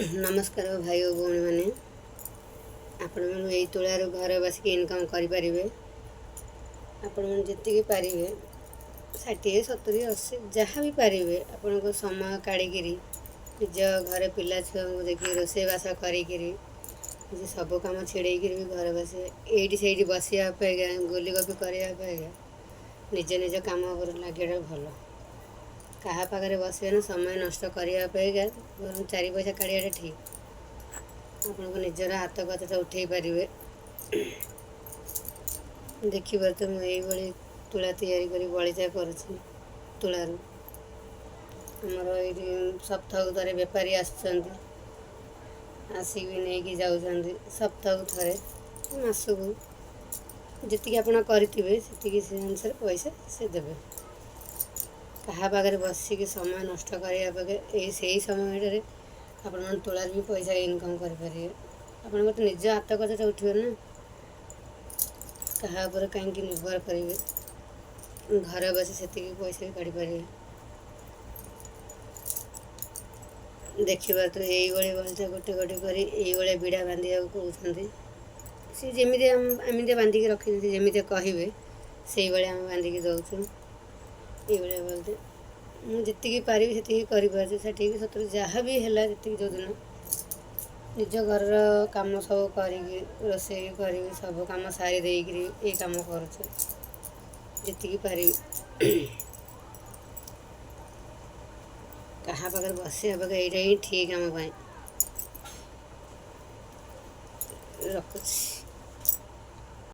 नमस्कार भाई और भौणी मैंने आपण मैंने तुलार घर बसिक इनकम करें आपण मैंने जी पारे 60 70 80 जहाँ भी पारे आपण को समय काढ़ी निज घर पिला छुआ को देखिए रोषेईबास करी सब कम छिड़े भी घर बसे ये से बसा गोली गपी करने निज निज कम लगे भल क्या पाखे बसवे समय नष्ट करने बर 4 पैसा काढ़ा ठीक आपन को निजर हाथ कत उठे पारे देखिए तो मुझे तुला तैयारी कर बलिचा कर तुलार आमर ये सप्ताह थे बेपारी आसिक नहीं जाऊँ सप्ताह थे मसकू जी आप करेंगे से अनुसार पैसा से देवे क्या पाखे बसिक समय नष्ट करने से समय आपण तुलार भी पैसा इनकम करें आप तो निज हाथ कथा उठे ना क्या कहीं निर्भर करेंगे घर बस से पैसा भी काढ़ी पारे देखा तो ये बलचा गोटे गोटे कर विड़ा बांधा कहते सी जमी आम बांधिकी रखी जमी कहे से आम बांधिकी दौचु ये बोलते मुझे पारि से करी 60 जहाँ भी है जी जो दिन निज घर कम सब कर रोसे कर सब कम सारी देकर ये कम कर जी पारि क्या पाखे बस यहाँ ही ठीक आम रखुच्छी।